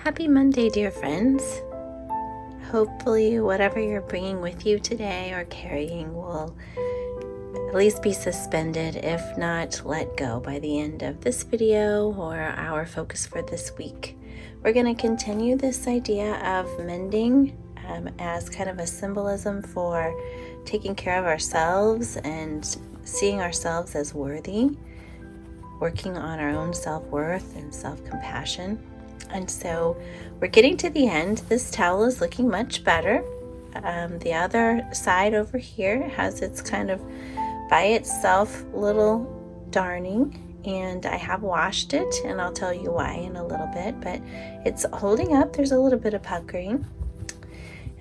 Happy Monday, dear friends. Hopefully, whatever you're bringing with you today or carrying will at least be suspended, if not let go, by the end of this video or our focus for this week. We're going to continue this idea of mending as kind of a symbolism for taking care of ourselves and seeing ourselves as worthy, working on our own self-worth and self-compassion. And so we're getting to the end. This towel is looking much better. The other side over here has its kind of by itself little darning, and I have washed it, and I'll tell you why in a little bit, but it's holding up. There's a little bit of puckering.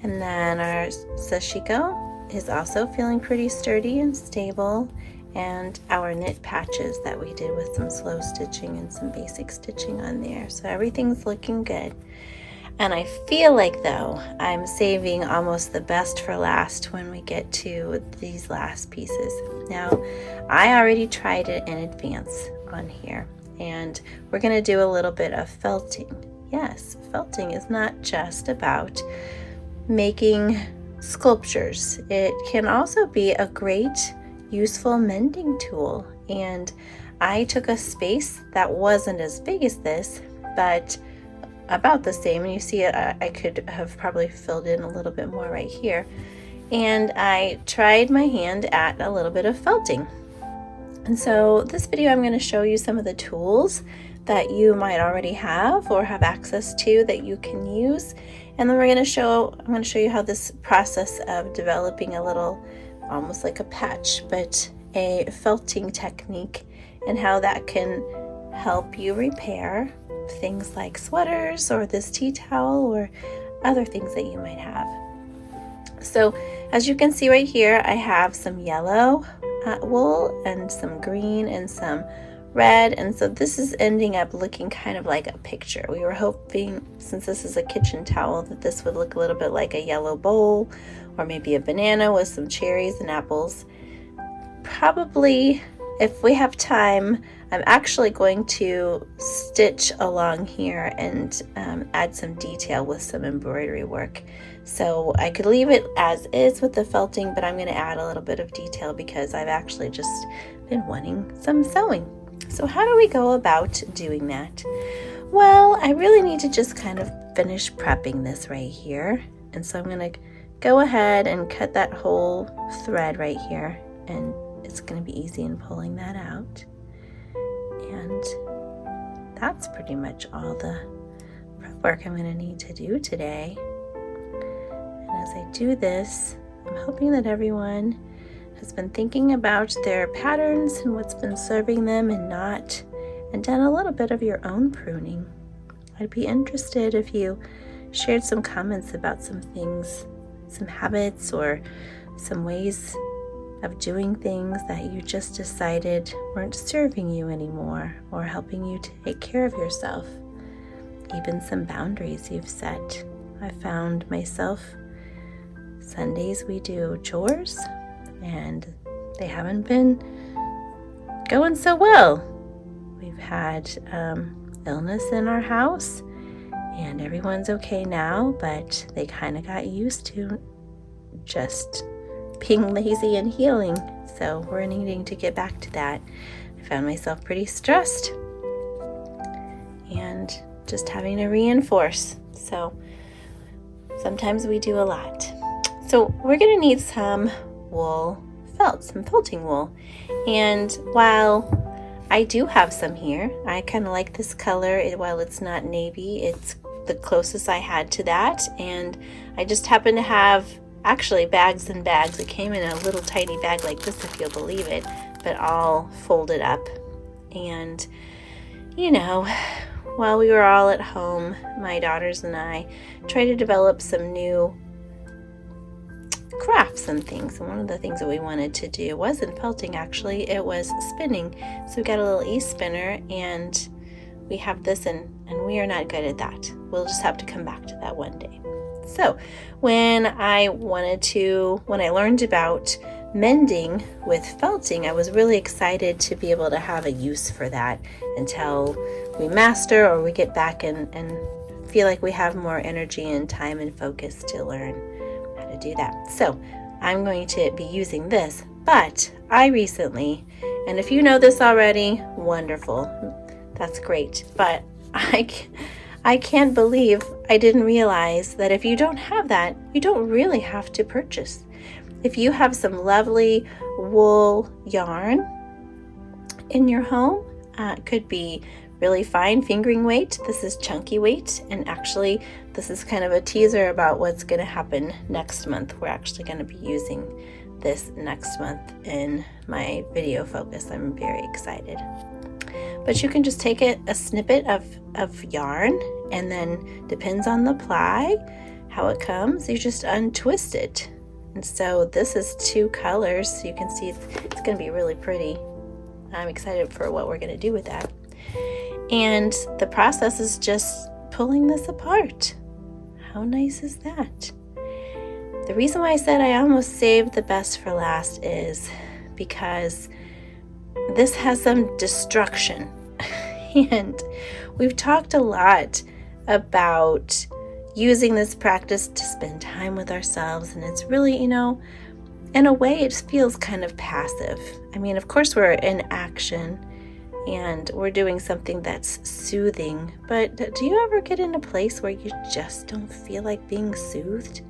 And then our sashiko is also feeling pretty sturdy and stable, and our knit patches that we did with some slow stitching and some basic stitching on there. So everything's looking good. And I feel like, though, I'm saving almost the best for last when we get to these last pieces. Now, I already tried it in advance on here, and we're going to do a little bit of felting. Yes, felting is not just about making sculptures. It can also be a great useful mending tool. And I took a space that wasn't as big as this, but about the same, and you see I could have probably filled in a little bit more right here, and I tried my hand at a little bit of felting. And so this video, I'm going to show you some of the tools that you might already have or have access to that you can use, and then I'm going to show you how this process of developing a little, almost like a patch, but a felting technique, and how that can help you repair things like sweaters or this tea towel or other things that you might have. So as you can see right here, I have some yellow wool and some green and some red, and so this is ending up looking kind of like a picture. We were hoping, since this is a kitchen towel, that this would look a little bit like a yellow bowl or maybe a banana with some cherries and apples. Probably, if we have time, I'm actually going to stitch along here and add some detail with some embroidery work. So I could leave it as is with the felting, but I'm going to add a little bit of detail because I've actually just been wanting some sewing. So how do we go about doing that? Well, I really need to just kind of finish prepping this right here. And so I'm going to go ahead and cut that whole thread right here, and it's going to be easy in pulling that out. And that's pretty much all the prep work I'm going to need to do today. And as I do this, I'm hoping that everyone has been thinking about their patterns and what's been serving them and not, and done a little bit of your own pruning. I'd be interested if you shared some comments about some things, some habits, or some ways of doing things that you just decided weren't serving you anymore or helping you to take care of yourself. Even some boundaries you've set. I found myself, Sundays we do chores, and they haven't been going so well. We've had illness in our house, and everyone's okay now, but they kind of got used to just being lazy and healing. So we're needing to get back to that. I found myself pretty stressed and just having to reinforce. So sometimes we do a lot. So we're going to need some wool felt, some felting wool. And while I do have some here, I kind of like this color. While it's not navy, it's the closest I had to that. And I just happen to have actually bags and bags. It came in a little tiny bag like this, if you'll believe it, but all folded up. And you know, while we were all at home, my daughters and I tried to develop some new crafts and things. And one of the things that we wanted to do wasn't felting, actually, it was spinning. So we got a little e-spinner, and we have this, and we are not good at that. We'll just have to come back to that one day. So when I learned about mending with felting, I was really excited to be able to have a use for that until we master or we get back and feel like we have more energy and time and focus to learn how to do that. So I'm going to be using this, but I recently, and if you know this already, wonderful, that's great, but I can't believe I didn't realize that if you don't have that, you don't really have to purchase. If you have some lovely wool yarn in your home, it could be really fine fingering weight. This is chunky weight, and actually this is kind of a teaser about what's going to happen next month. We're actually going to be using this next month in my video focus. I'm very excited. But you can just take a snippet of yarn, and then depends on the ply, how it comes, you just untwist it. And so this is 2 colors, so you can see it's going to be really pretty. I'm excited for what we're going to do with that. And the process is just pulling this apart. How nice is that? The reason why I said I almost saved the best for last is because this has some destruction. And we've talked a lot about using this practice to spend time with ourselves, and it's really, in a way it feels kind of passive. I mean, of course we're in action and we're doing something that's soothing, but do you ever get in a place where you just don't feel like being soothed?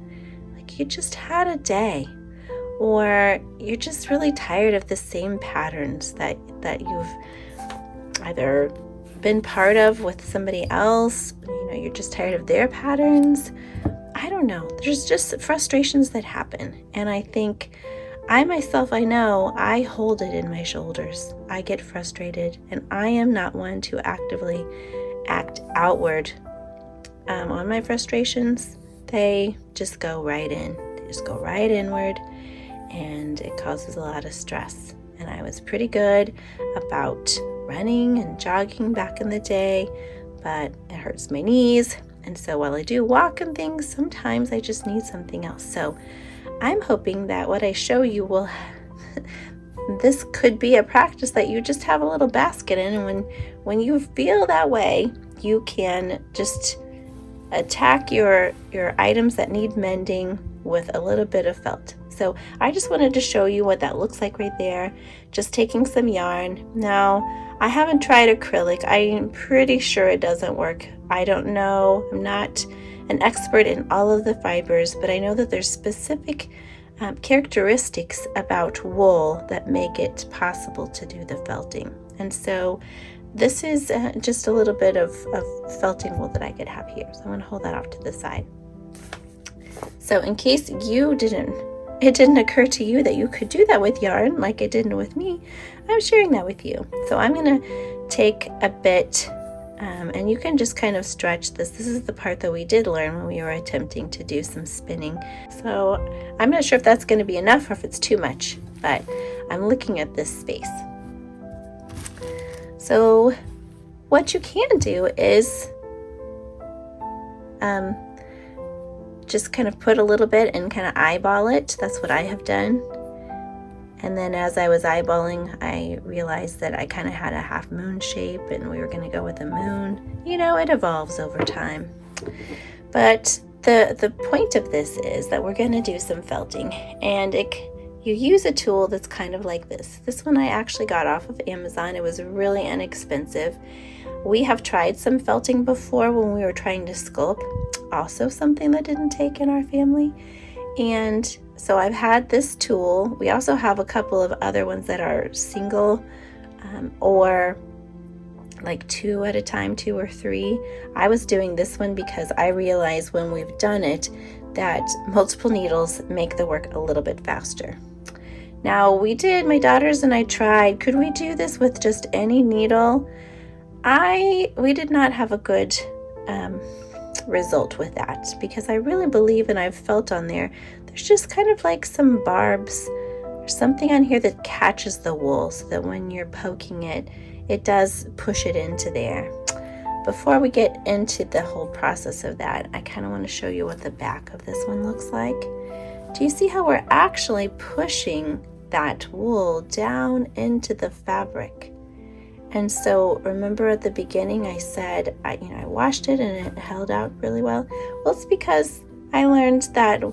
Like you just had a day, or you're just really tired of the same patterns that you've either been part of with somebody else, you're just tired of their patterns. I don't know. There's just frustrations that happen. And I think I myself, I know I hold it in my shoulders. I get frustrated, and I am not one to actively act outward on my frustrations. They just go right in. They just go right inward, and it causes a lot of stress. And I was pretty good about running and jogging back in the day, but it hurts my knees. And so while I do walk and things, sometimes I just need something else. So I'm hoping that what I show you will, this could be a practice that you just have a little basket in. And when you feel that way, you can just attack your items that need mending with a little bit of felt. So I just wanted to show you what that looks like right there. Just taking some yarn. Now, I haven't tried acrylic. I'm pretty sure it doesn't work. I don't know. I'm not an expert in all of the fibers, but I know that there's specific characteristics about wool that make it possible to do the felting. And so this is just a little bit of felting wool that I could have here. So I'm going to hold that off to the side. So in case it didn't occur to you that you could do that with yarn like it didn't with me, I'm sharing that with you. So I'm going to take a bit, and you can just kind of stretch this. This is the part that we did learn when we were attempting to do some spinning. So I'm not sure if that's going to be enough or if it's too much, but I'm looking at this space. So what you can do is just kind of put a little bit and kind of eyeball it. That's what I have done. And then as I was eyeballing, I realized that I kind of had a half moon shape, and we were going to go with a moon. It evolves over time. But the point of this is that we're going to do some felting, and you use a tool that's kind of like this. This one I actually got off of Amazon. It was really inexpensive. We have tried some felting before when we were trying to sculpt, also something that didn't take in our family. And so I've had this tool. We also have a couple of other ones that are single or like 2 at a time, 2 or 3. I was doing this one because I realized when we've done it that multiple needles make the work a little bit faster. Now my daughters and I tried, could we do this with just any needle? We did not have a good result with that, because I really believe, and I've felt on there's just kind of like some barbs or something on here that catches the wool, so that when you're poking it, it does push it into there. Before we get into the whole process of that, I kind of want to show you what the back of this one looks like. Do you see how we're actually pushing that wool down into the fabric? And so remember at the beginning I said I washed it and it held out really well. Well, it's because I learned that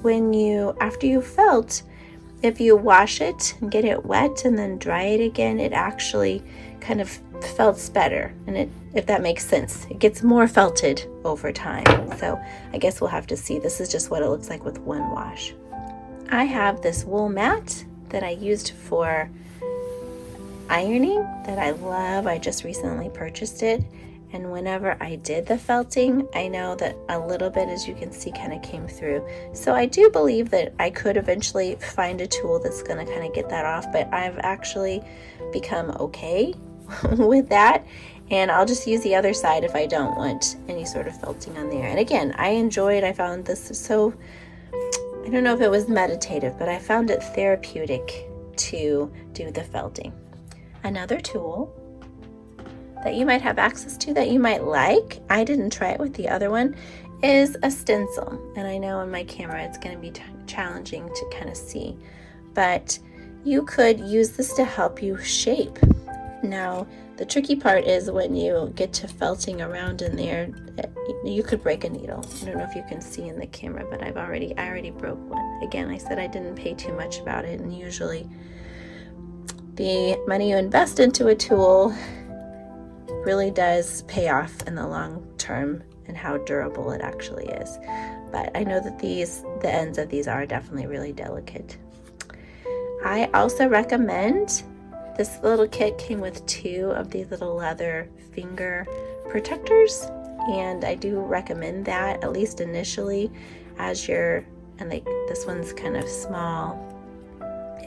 after you felt, if you wash it and get it wet and then dry it again, it actually kind of felts better. And if that makes sense, it gets more felted over time. So I guess we'll have to see. This is just what it looks like with one wash. I have this wool mat that I used for ironing that I love. I just recently purchased it. And whenever I did the felting, I know that a little bit, as you can see, kind of came through. So I do believe that I could eventually find a tool that's going to kind of get that off, but I've actually become okay with that. And I'll just use the other side if I don't want any sort of felting on there. And again, I found this so, I don't know if it was meditative, but I found it therapeutic to do the felting. Another tool that you might have access to that you might like, I didn't try it with the other one, is a stencil. And I know on my camera it's going to be challenging to kind of see, but you could use this to help you shape. Now, the tricky part is when you get to felting around in there, you could break a needle. I don't know if you can see in the camera, but I already broke one. Again, I said I didn't pay too much about it, and usually the money you invest into a tool really does pay off in the long term and how durable it actually is. But I know that the ends of these are definitely really delicate. I also recommend, this little kit came with 2 of these little leather finger protectors, and I do recommend that, at least initially, this one's kind of small,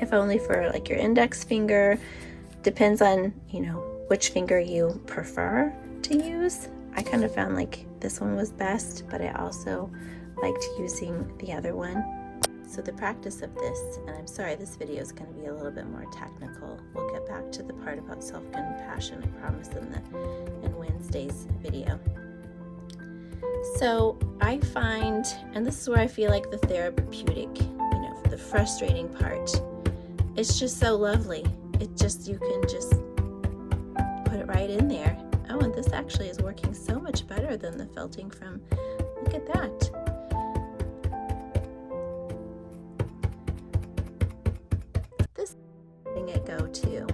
if only for like your index finger. Depends on, which finger you prefer to use. I kind of found like this one was best, but I also liked using the other one. So the practice of this, and I'm sorry this video is going to be a little bit more technical. We'll get back to the part about self-compassion, I promise, in Wednesday's video. So I find, and this is where I feel like the therapeutic, the frustrating part, it's just so lovely. You can just put it right in there. Oh, and this actually is working so much better than the felting from, look at that. This letting it go too.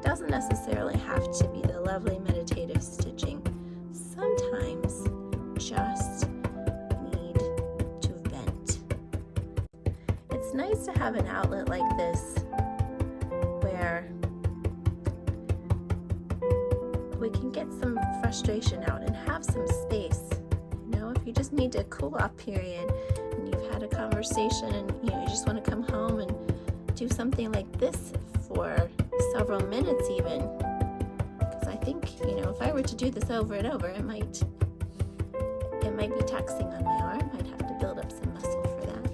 Doesn't necessarily have to be the lovely meditative stitching. Sometimes just need to vent. It's nice to have an outlet like this where we can get some frustration out and have some space. If you just need a cool off period and you've had a conversation and you just want to come home and do something like this for several minutes even, because I think if I were to do this over and over, it might be taxing on my arm. I'd have to build up some muscle for that.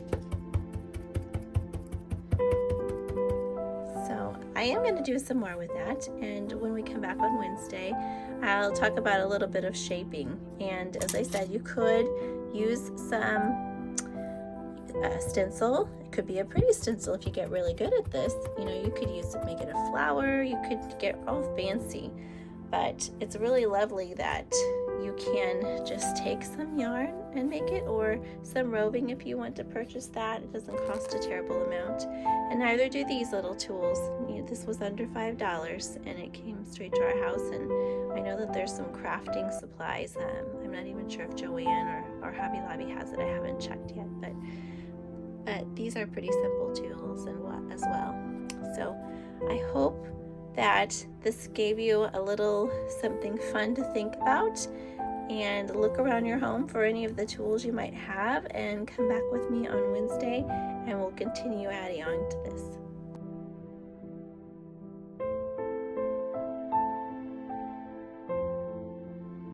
So I am going to do some more with that, and when we come back on Wednesday, I'll talk about a little bit of shaping. And as I said, you could use some stencil. It could be a pretty stencil if you get really good at this. You could make it a flower. You could get all fancy, but it's really lovely that you can just take some yarn and make it, or some roving if you want to purchase that. It doesn't cost a terrible amount, and neither do these little tools. This was under $5 and it came straight to our house. And I know that there's some crafting supplies. I'm not even sure if Joanne or Hobby Lobby has it. I haven't checked yet, but these are pretty simple tools as well. So I hope that this gave you a little something fun to think about, and look around your home for any of the tools you might have, and come back with me on Wednesday and we'll continue adding on to this.